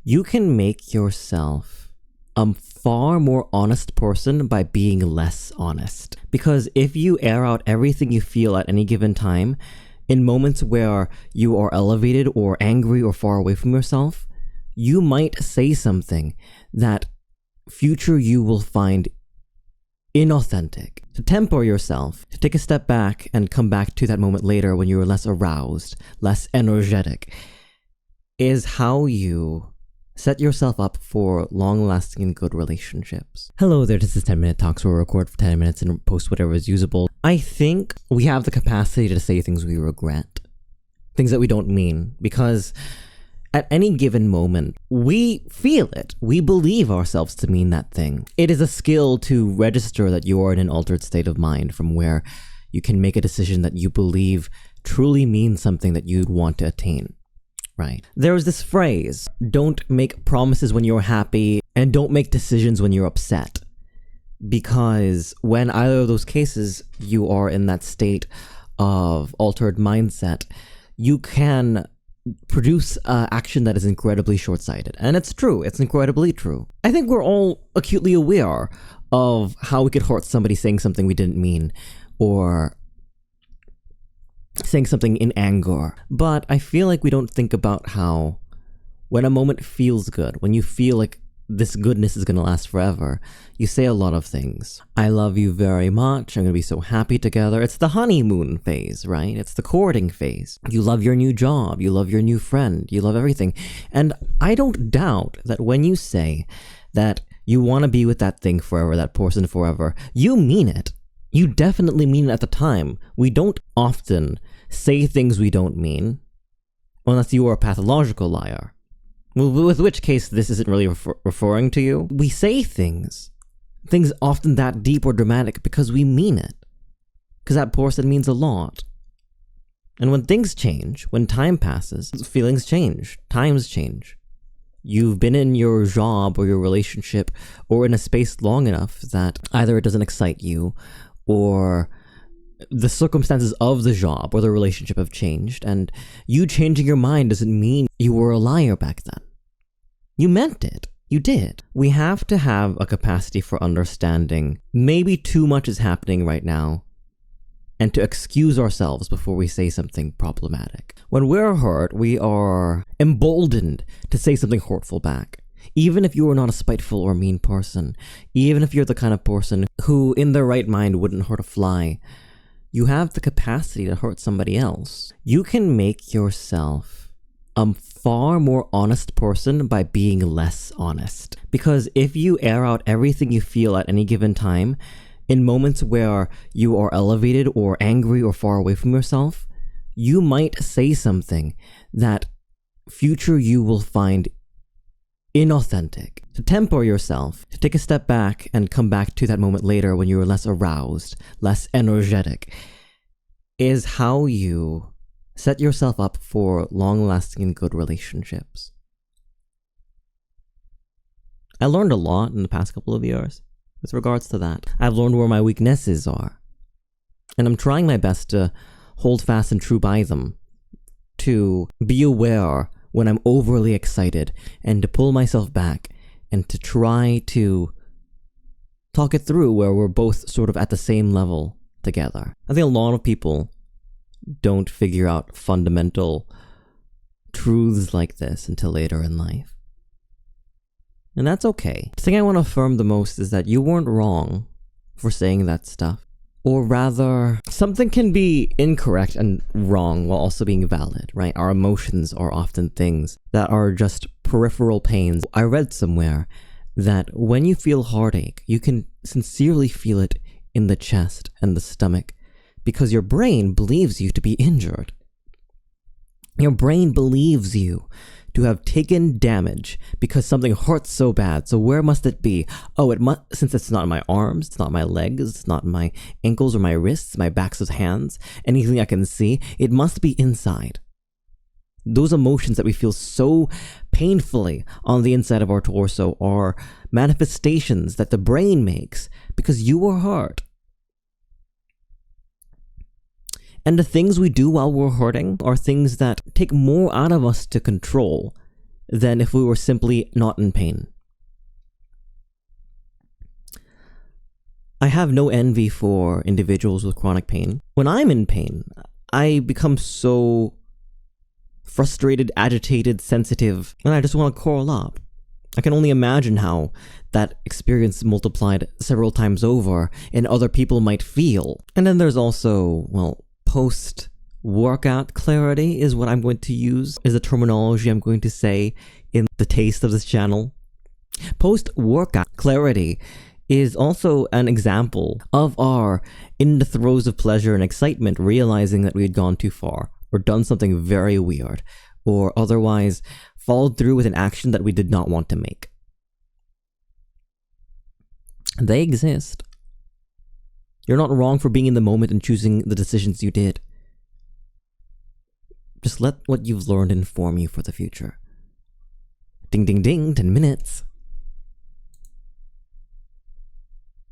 You can make yourself a far more honest person by being less honest. Because if you air out everything you feel at any given time, in moments where you are elevated or angry or far away from yourself, you might say something that future you will find inauthentic. To temper yourself, to take a step back and come back to that moment later when you're less aroused, less energetic, is how you set yourself up for long-lasting and good relationships. Hello there, this is 10 Minute Talks, where we record for 10 minutes and post whatever is usable. I think we have the capacity to say things we regret, things that we don't mean, because at any given moment, we feel it. We believe ourselves to mean that thing. It is a skill to register that you are in an altered state of mind from where you can make a decision that you believe truly means something that you'd want to attain. Right. There's this phrase, don't make promises when you're happy and don't make decisions when you're upset. Because when either of those cases you are in that state of altered mindset, you can produce action that is incredibly short-sighted. And it's true. It's incredibly true. I think we're all acutely aware of how we could hurt somebody saying something we didn't mean or saying something in anger. But I feel like we don't think about how when a moment feels good, when you feel like this goodness is going to last forever, you say a lot of things. I love you very much. I'm going to be so happy together. It's the honeymoon phase, right? It's the courting phase. You love your new job. You love your new friend. You love everything. And I don't doubt that when you say that you want to be with that thing forever, that person forever, you mean it. You definitely mean it at the time. We don't often say things we don't mean, unless you are a pathological liar. With which case this isn't really referring to you. We say things often that deep or dramatic because we mean it. Because that person means a lot. And when things change, when time passes, feelings change, times change. You've been in your job or your relationship or in a space long enough that either it doesn't excite you or the circumstances of the job or the relationship have changed, and you changing your mind doesn't mean you were a liar back then. You meant it. You did. We have to have a capacity for understanding maybe too much is happening right now and to excuse ourselves before we say something problematic. When we're hurt, we are emboldened to say something hurtful back. Even if you are not a spiteful or mean person, even if you're the kind of person who in their right mind wouldn't hurt a fly, you have the capacity to hurt somebody else. You can make yourself a far more honest person by being less honest. Because if you air out everything you feel at any given time, in moments where you are elevated or angry or far away from yourself, you might say something that future you will find inauthentic. To temper yourself, to take a step back and come back to that moment later when you're less aroused, less energetic, is how you set yourself up for long-lasting and good relationships. I learned a lot in the past couple of years with regards to that. I've learned where my weaknesses are, and I'm trying my best to hold fast and true by them, to be aware when I'm overly excited and to pull myself back and to try to talk it through where we're both sort of at the same level together. I think a lot of people don't figure out fundamental truths like this until later in life. And that's okay. The thing I want to affirm the most is that you weren't wrong for saying that stuff. Or rather, something can be incorrect and wrong while also being valid, right? Our emotions are often things that are just peripheral pains. I read somewhere that when you feel heartache, you can sincerely feel it in the chest and the stomach because your brain believes you to be injured. Your brain believes you to have taken damage because something hurts so bad. So where must it be? Oh, it must, since it's not in my arms, it's not in my legs, it's not in my ankles or my wrists, my backs of hands, anything I can see, it must be inside. Those emotions that we feel so painfully on the inside of our torso are manifestations that the brain makes because you were hurt. And the things we do while we're hurting are things that take more out of us to control than if we were simply not in pain. I have no envy for individuals with chronic pain. When I'm in pain, I become so frustrated, agitated, sensitive, and I just want to curl up. I can only imagine how that experience multiplied several times over and other people might feel. And then there's also, well, post-workout clarity is what I'm going to use, is the terminology I'm going to say in the taste of this channel. Post-workout clarity is also an example of our in the throes of pleasure and excitement realizing that we had gone too far or done something very weird or otherwise followed through with an action that we did not want to make. They exist. You're not wrong for being in the moment and choosing the decisions you did. Just let what you've learned inform you for the future. Ding ding ding, 10 minutes.